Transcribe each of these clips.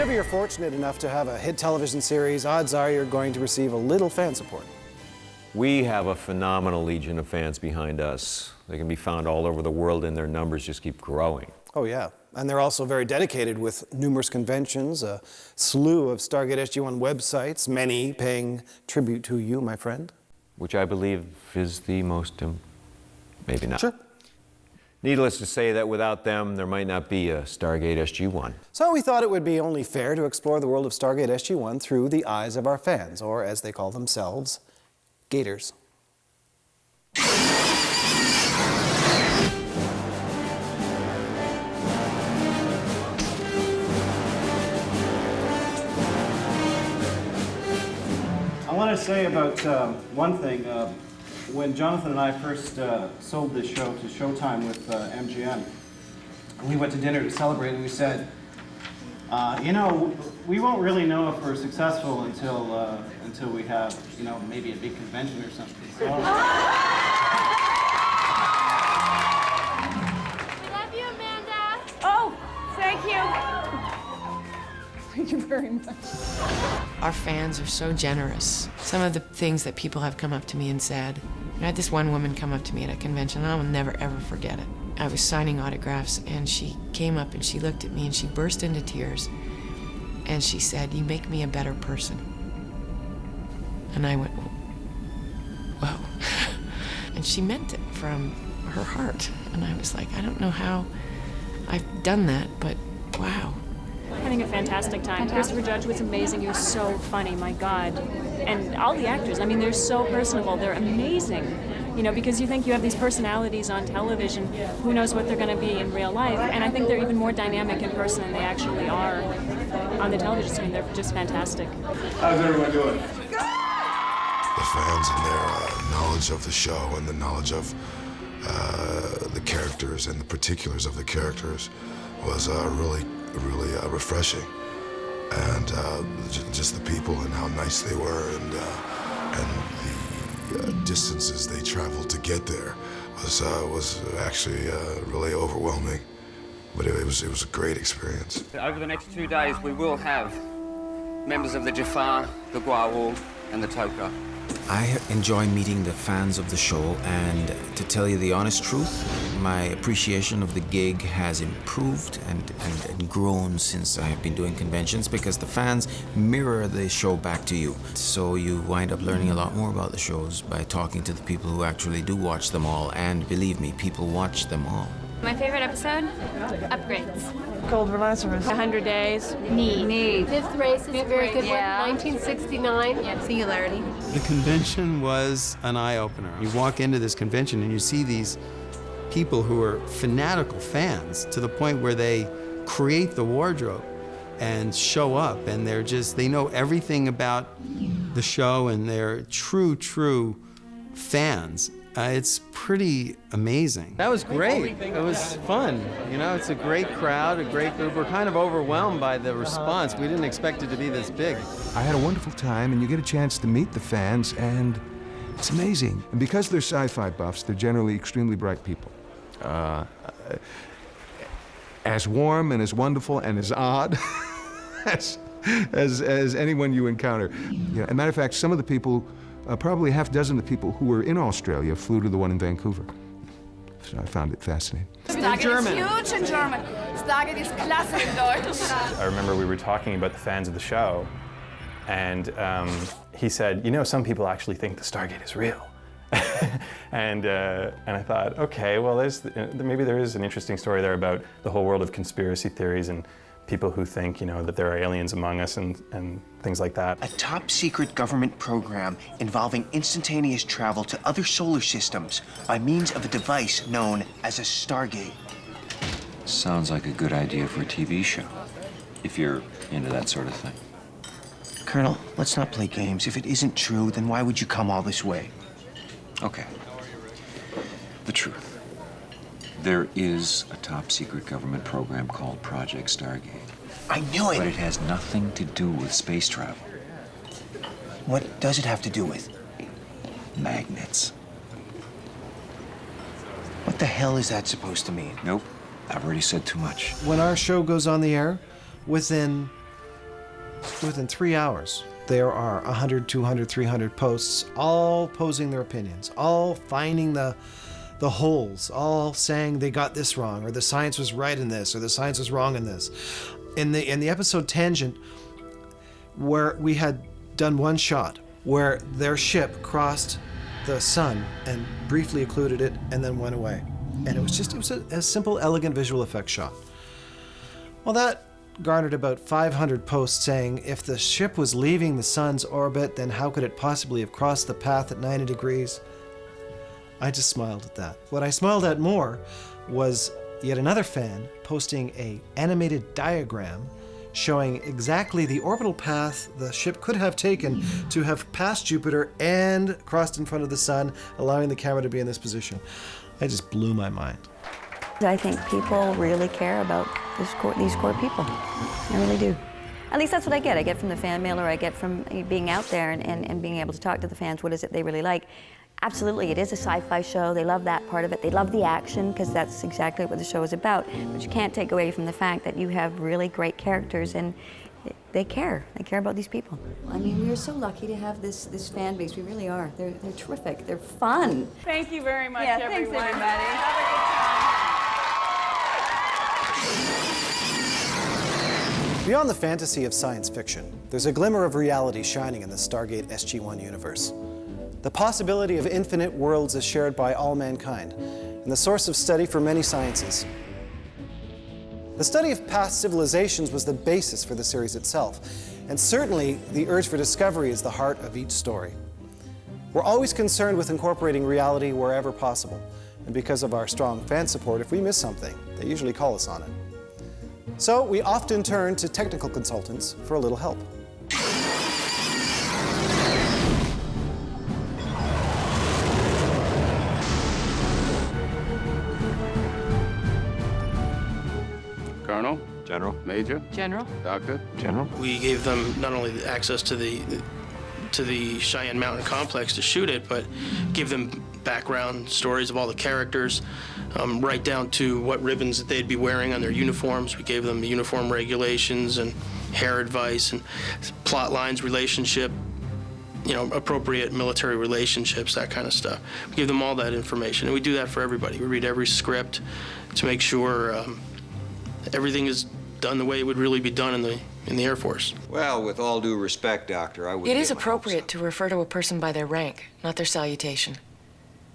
Whenever you're fortunate enough to have a hit television series, odds are you're going to receive a little fan support. We have a phenomenal legion of fans behind us. They can be found all over the world, and their numbers just keep growing. Oh, yeah. And they're also very dedicated with numerous conventions, a slew of Stargate SG-1 websites, many paying tribute to you, my friend. Which I believe is the most, maybe not. Sure. Needless to say that without them, there might not be a Stargate SG-1. So we thought it would be only fair to explore the world of Stargate SG-1 through the eyes of our fans, or as they call themselves, Gators. I want to say about one thing. When Jonathan and I first sold this show to Showtime with MGM, we went to dinner to celebrate, and we said, you know, we won't really know if we're successful until we have, you know, maybe a big convention or something. So, We love you, Amanda. Oh, thank you. Thank you very much. Our fans are so generous. Some of the things that people have come up to me and said. I had this one woman come up to me at a convention, and I will never, ever forget it. I was signing autographs, and she came up and she looked at me and she burst into tears. And she said, "You make me a better person." And I went, whoa. And she meant it from her heart. And I was like, I don't know how I've done that, but wow. Having a fantastic time. Christopher Judge was amazing. He was so funny, my God. And all the actors, I mean, they're so personable. They're amazing. You know, because you think you have these personalities on television, who knows what they're going to be in real life. And I think they're even more dynamic in person than they actually are on the television screen. They're just fantastic. How's everyone doing? The fans and their knowledge of the show and the knowledge of the characters and the particulars of the characters was really refreshing. And just the people and how nice they were, and the distances they traveled to get there was actually really overwhelming. But it was a great experience. Over the next 2 days, we will have members of the Jafar, the Gwawul, and the Toka. I enjoy meeting the fans of the show, and to tell you the honest truth, my appreciation of the gig has improved and grown since I have been doing conventions, because the fans mirror the show back to you. So you wind up learning a lot more about the shows by talking to the people who actually do watch them all, and believe me, people watch them all. My favorite episode? Upgrades. Cold Rhinoceros. 100 Days. Need. Fifth Race is a very good Yeah. one. 1969. Yeah. Singularity. The convention was an eye-opener. You walk into this convention and you see these people who are fanatical fans to the point where they create the wardrobe and show up, and they know everything about the show, and they're true fans. It's pretty amazing. That was great. It was fun. You know, it's a great crowd, a great group. We're kind of overwhelmed by the response. We didn't expect it to be this big. I had a wonderful time, and you get a chance to meet the fans, and it's amazing. And because they're sci-fi buffs, they're generally extremely bright people. As warm and as wonderful and as odd as anyone you encounter. You know, as a matter of fact, some of the people, probably half a dozen of the people who were in Australia flew to the one in Vancouver. So I found it fascinating. Stargate is huge in German. Stargate is klasse in Deutsch. I remember we were talking about the fans of the show, and he said, you know, some people actually think the Stargate is real. and I thought, okay, well, maybe there is an interesting story there about the whole world of conspiracy theories and people who think, you know, that there are aliens among us and things like that. A top-secret government program involving instantaneous travel to other solar systems by means of a device known as a Stargate. Sounds like a good idea for a TV show, if you're into that sort of thing. Colonel, let's not play games. If it isn't true, then why would you come all this way? Okay. The truth. There is a top-secret government program called Project Stargate. I knew it! But it has nothing to do with space travel. What does it have to do with? Magnets. What the hell is that supposed to mean? Nope. I've already said too much. When our show goes on the air, within Within 3 hours, there are 100, 200, 300 posts, all posing their opinions, all finding the holes, all saying they got this wrong, or the science was right in this, or the science was wrong in this. In the episode Tangent, where we had done one shot, where their ship crossed the sun and briefly occluded it and then went away. And it was a simple, elegant visual effects shot. Well, that garnered about 500 posts saying, if the ship was leaving the sun's orbit, then how could it possibly have crossed the path at 90 degrees? I just smiled at that. What I smiled at more was yet another fan posting an animated diagram showing exactly the orbital path the ship could have taken to have passed Jupiter and crossed in front of the sun, allowing the camera to be in this position. I just blew my mind. I think people really care about these core people. I really do. At least that's what I get. I get from the fan mail, or I get from being out there and being able to talk to the fans. What is it they really like? Absolutely, it is a sci-fi show. They love that part of it. They love the action, because that's exactly what the show is about. But you can't take away from the fact that you have really great characters, and they care. They care about these people. I mean, we are so lucky to have this fan base. We really are. They're terrific. They're fun. Thank you very much, Yeah, everyone. thanks, everybody. Have a good time. Beyond the fantasy of science fiction, there's a glimmer of reality shining in the Stargate SG-1 universe. The possibility of infinite worlds is shared by all mankind, and the source of study for many sciences. The study of past civilizations was the basis for the series itself, and certainly the urge for discovery is the heart of each story. We're always concerned with incorporating reality wherever possible, and because of our strong fan support, if we miss something, they usually call us on it. So we often turn to technical consultants for a little help. Colonel? General? Major? General? Doctor? General? We gave them not only the access to the Cheyenne Mountain complex to shoot it, but give them background stories of all the characters, right down to what ribbons that they'd be wearing on their uniforms. We gave them the uniform regulations and hair advice and plot lines, relationship, appropriate military relationships, that kind of stuff. We give them all that information, and we do that for everybody. We read every script to make sure everything is done the way it would really be done in the Air Force. Well, with all due respect, Doctor, I would. It is appropriate to refer to a person by their rank, not their salutation.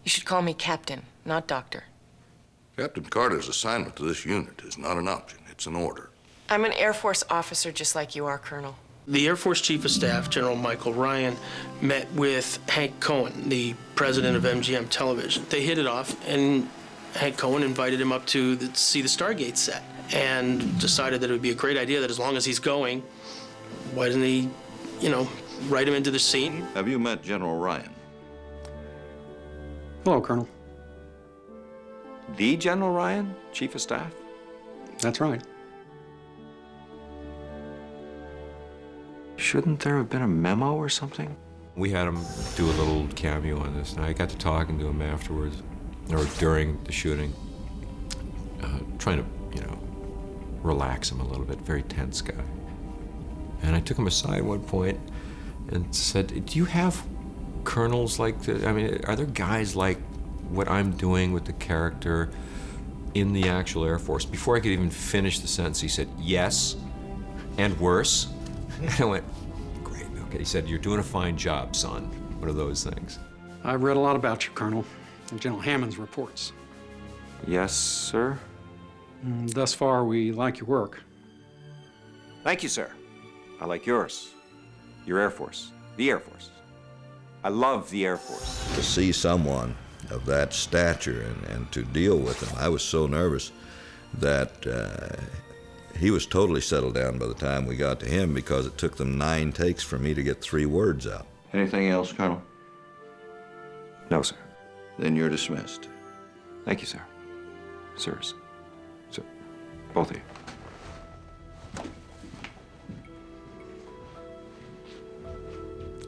You should call me Captain, not Doctor. Captain Carter's assignment to this unit is not an option, it's an order. I'm an Air Force officer just like you are, Colonel. The Air Force Chief of Staff, General Michael Ryan, met with Hank Cohen, the president of MGM Television. They hit it off, and Hank Cohen invited him up to see the Stargate set, and decided that it would be a great idea that as long as he's going, why doesn't he, write him into the scene? Have you met General Ryan? Hello, Colonel. The General Ryan, Chief of Staff? That's right. Shouldn't there have been a memo or something? We had him do a little cameo on this, and I got to talking to him afterwards, or during the shooting, trying to, relax him a little bit. Very tense guy. And I took him aside at one point and said, do you have colonels like this? I mean, are there guys like what I'm doing with the character in the actual Air Force? Before I could even finish the sentence, he said, yes, and worse. And I went, great, okay. He said, you're doing a fine job, son. One of those things. I've read a lot about you, Colonel, in General Hammond's reports. Yes, sir? Thus far, we like your work. Thank you, sir. I like yours. Your Air Force. The Air Force. I love the Air Force. To see someone of that stature and to deal with him, I was so nervous that he was totally settled down by the time we got to him, because it took them 9 takes for me to get 3 words out. Anything else, Colonel? No, sir. Then you're dismissed. Thank you, sir. Sirs. Sir. Both of you.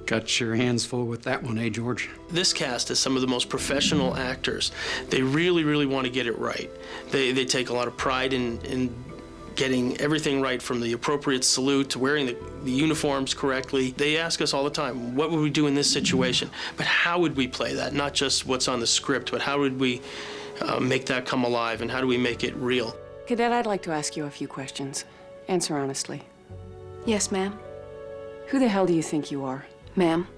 Got your hands full with that one, eh, George? This cast is some of the most professional actors. They really, really want to get it right. They take a lot of pride in getting everything right from the appropriate salute to wearing the uniforms correctly. They ask us all the time, what would we do in this situation? But how would we play that? Not just what's on the script, but how would we make that come alive, and how do we make it real? Cadet, I'd like to ask you a few questions. Answer honestly. Yes, ma'am. Who the hell do you think you are? Ma'am.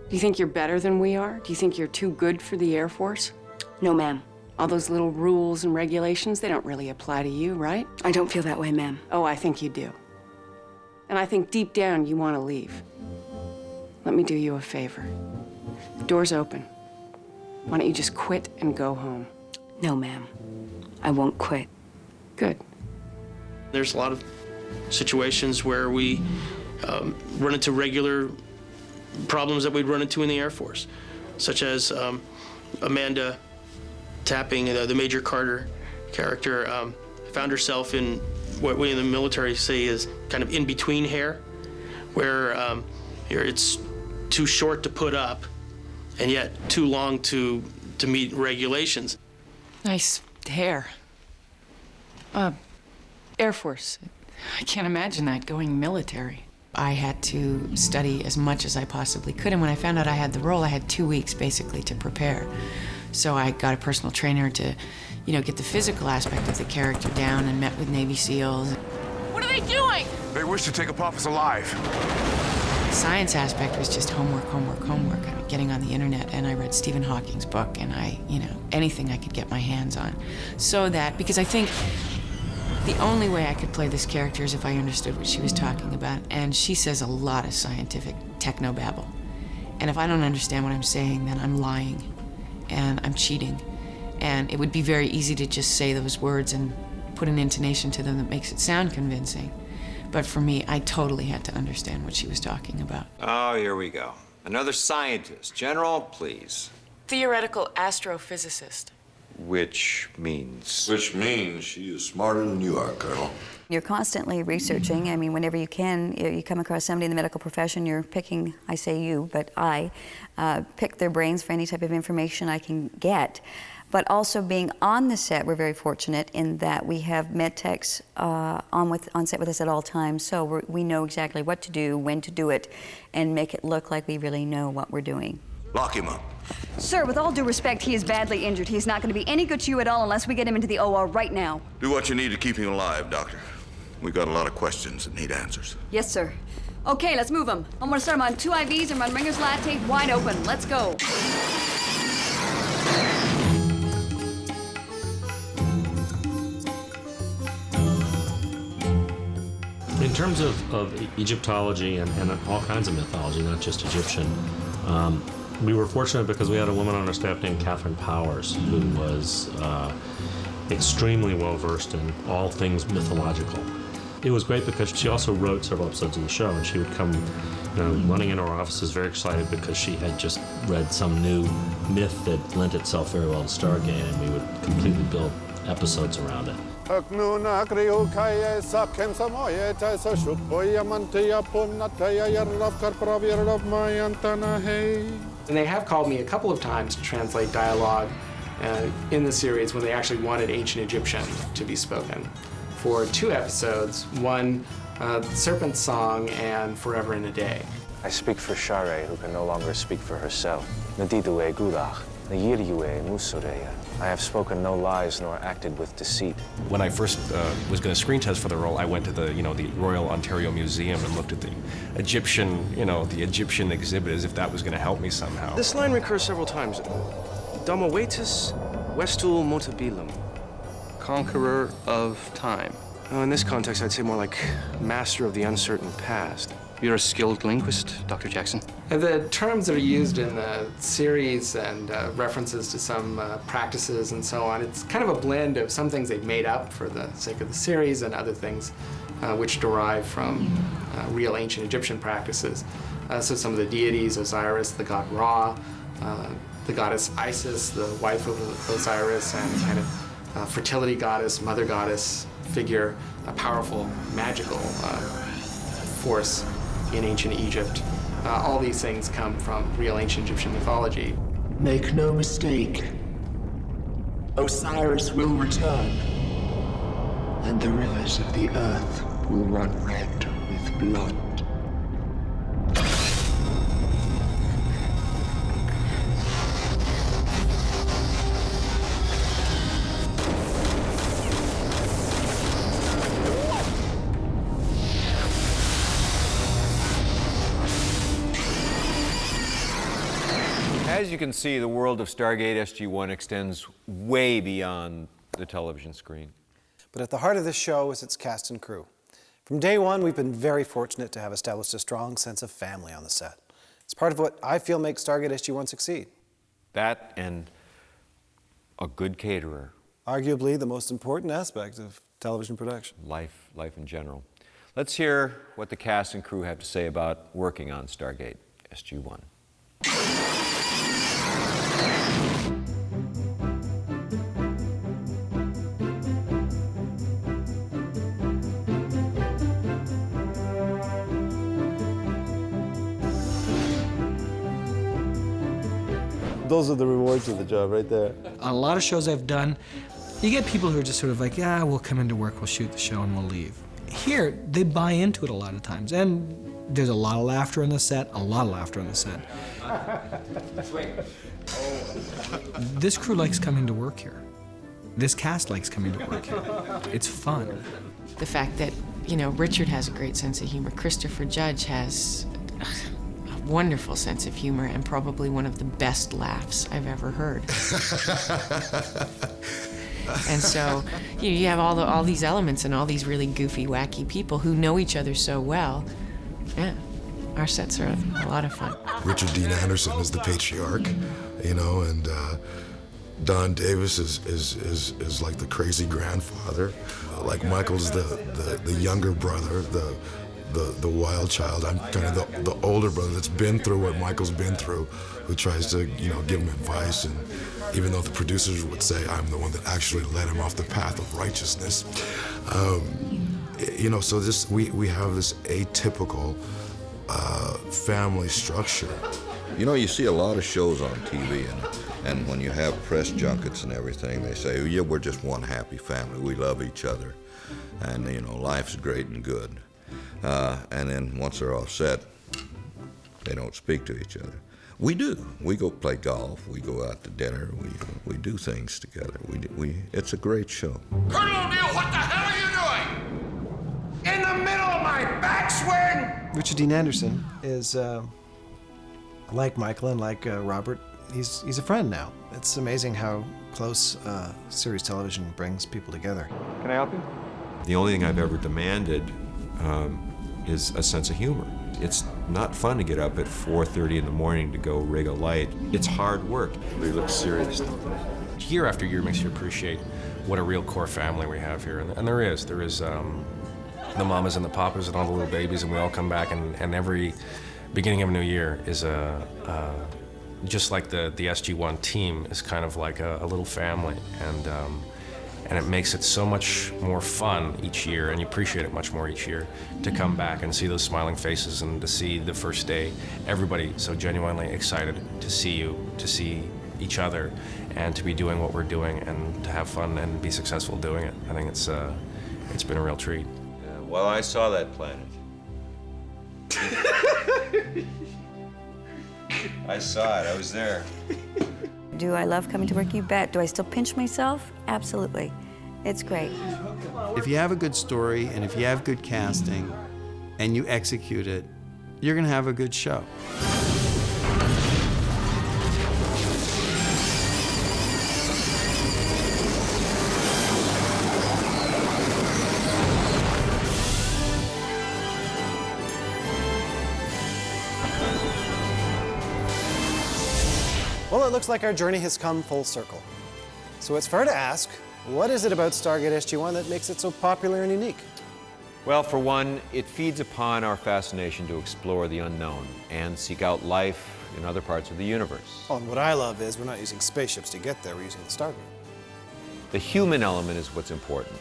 Do you think you're better than we are? Do you think you're too good for the Air Force? No, ma'am. All those little rules and regulations, they don't really apply to you, right? I don't feel that way, ma'am. Oh, I think you do. And I think deep down you want to leave. Let me do you a favor. The door's open. Why don't you just quit and go home? No, ma'am. I won't quit. Good. There's a lot of situations where we run into regular problems that we'd run into in the Air Force, such as Amanda Tapping, the Major Carter character, found herself in what we in the military say is kind of in-between hair, where it's too short to put up and yet too long to meet regulations. Nice hair. Air Force. I can't imagine that, going military. I had to study as much as I possibly could, and when I found out I had the role, I had 2 weeks basically to prepare. So I got a personal trainer to, get the physical aspect of the character down, and met with Navy SEALs. What are they doing? They wish to take Apophis alive. The science aspect was just homework. I mean, getting on the internet, and I read Stephen Hawking's book, and anything I could get my hands on. So that, because I think the only way I could play this character is if I understood what she was talking about, and she says a lot of scientific technobabble. And if I don't understand what I'm saying, then I'm lying, and I'm cheating. And it would be very easy to just say those words and put an intonation to them that makes it sound convincing. But for me, I totally had to understand what she was talking about. Oh, here we go. Another scientist. General, please. Theoretical astrophysicist. Which means? Which means she is smarter than you are, Colonel. You're constantly researching. I mean, whenever you can, you come across somebody in the medical profession, you're picking, I say you, but I pick their brains for any type of information I can get. But also being on the set, we're very fortunate in that we have med techs on set with us at all times, so we know exactly what to do, when to do it, and make it look like we really know what we're doing. Lock him up. Sir, with all due respect, he is badly injured. He's not going to be any good to you at all unless we get him into the OR right now. Do what you need to keep him alive, Doctor. We've got a lot of questions that need answers. Yes, sir. Okay, let's move him. I'm going to start him on 2 IVs and run Ringer's lactate wide open. Let's go. In terms of Egyptology and all kinds of mythology, not just Egyptian, we were fortunate because we had a woman on our staff named Catherine Powers, who was extremely well-versed in all things mythological. It was great because she also wrote several episodes of the show, and she would come running into our offices very excited because she had just read some new myth that lent itself very well to Stargate, and we would completely build episodes around it. And they have called me a couple of times to translate dialogue in the series when they actually wanted ancient Egyptian to be spoken. For 2 episodes, one, Serpent's Song and Forever in a Day. I speak for Share, who can no longer speak for herself. I have spoken no lies nor acted with deceit. When I first was going to screen test for the role, I went to the Royal Ontario Museum and looked at the Egyptian, the Egyptian exhibit as if that was going to help me somehow. This line recurs several times. Domovetus vestul motabilum, conqueror of time. In this context, I'd say more like master of the uncertain past. You're a skilled linguist, Dr. Jackson? The terms that are used in the series and references to some practices and so on, it's kind of a blend of some things they've made up for the sake of the series and other things which derive from real ancient Egyptian practices. So some of the deities, Osiris, the god Ra, the goddess Isis, the wife of Osiris, and kind of fertility goddess, mother goddess figure, a powerful magical force in ancient Egypt. All these things come from real ancient Egyptian mythology. Make no mistake, Osiris will return. and the rivers of the earth will run red with blood. As you can see, the world of Stargate SG-1 extends way beyond the television screen. But at the heart of this show is its cast and crew. From day one, we've been very fortunate to have established a strong sense of family on the set. It's part of what I feel makes Stargate SG-1 succeed. That and a good caterer. Arguably the most important aspect of television production. Life in general. Let's hear what the cast and crew have to say about working on Stargate SG-1. Those are the rewards of the job right there. On a lot of shows I've done, you get people who are just sort of like, yeah, we'll come into work, we'll shoot the show, and we'll leave. Here, they buy into it a lot of times, and there's a lot of laughter on the set, a lot of laughter on the set. This crew likes coming to work here. This cast likes coming to work here. It's fun. The fact that, you know, Richard has a great sense of humor. Christopher Judge has a wonderful sense of humor and probably one of the best laughs I've ever heard. And so you have all these elements and all these really goofy, wacky people who know each other so well. Yeah, our sets are a lot of fun. Richard Dean Anderson is the patriarch, you know, and Don Davis is like the crazy grandfather. Like Michael's the younger brother, the wild child. I'm kind of the older brother that's been through what Michael's been through, who tries to, you know, give him advice. And even though the producers would say I'm the one that actually led him off the path of righteousness, you know, so we have this atypical family structure. You know, you see a lot of shows on TV, and when you have press junkets and everything, they say, oh, yeah, we're just one happy family. We love each other. And, you know, life's great and good. And then once they're off set, they don't speak to each other. We do. We go play golf. We go out to dinner. We do things together. It's a great show. Colonel O'Neill, what the hell are you doing? In the middle of my backswing? Richard Dean Anderson is, like Michael and like Robert, he's a friend now. It's amazing how close series television brings people together. Can I help you? The only thing I've ever demanded is a sense of humor. It's not fun to get up at 4:30 in the morning to go rig a light. It's hard work. They look serious. Year after year makes you appreciate what a real core family we have here. And there is the mamas and the papas and all the little babies, and we all come back, and every beginning of a new year is just like the SG-1 team is kind of like a little family, and it makes it so much more fun each year, and you appreciate it much more each year to come back and see those smiling faces and to see the first day, everybody so genuinely excited to see you, to see each other, and to be doing what we're doing and to have fun and be successful doing it. I think it's been a real treat. Yeah, well, I saw that planet. I saw it. I was there. Do I love coming to work? You bet. Do I still pinch myself? Absolutely. It's great. If you have a good story and if you have good casting and you execute it, you're going to have a good show. Well, it looks like our journey has come full circle. So it's fair to ask, what is it about Stargate SG-1 that makes it so popular and unique? Well, for one, it feeds upon our fascination to explore the unknown and seek out life in other parts of the universe. Oh, and what I love is we're not using spaceships to get there, we're using the Stargate. The human element is what's important.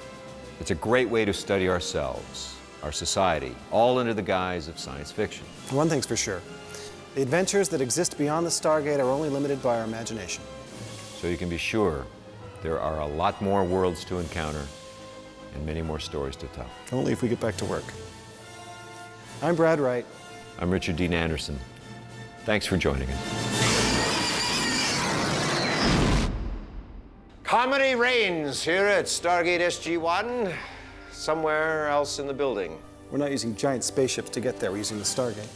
It's a great way to study ourselves, our society, all under the guise of science fiction. One thing's for sure. The adventures that exist beyond the Stargate are only limited by our imagination. So you can be sure there are a lot more worlds to encounter and many more stories to tell. Only if we get back to work. I'm Brad Wright. I'm Richard Dean Anderson. Thanks for joining us. Comedy reigns here at Stargate SG-1. Somewhere else in the building. We're not using giant spaceships to get there. We're using the Stargate.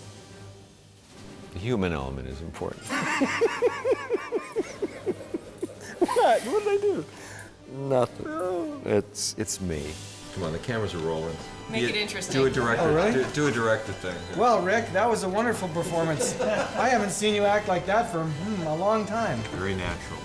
The human element is important. What? What did I do? Nothing. It's me. Come on, the cameras are rolling. Make it interesting. Do a director. Oh, really? do a director thing. Well, Rick, that was a wonderful performance. I haven't seen you act like that for a long time. Very natural.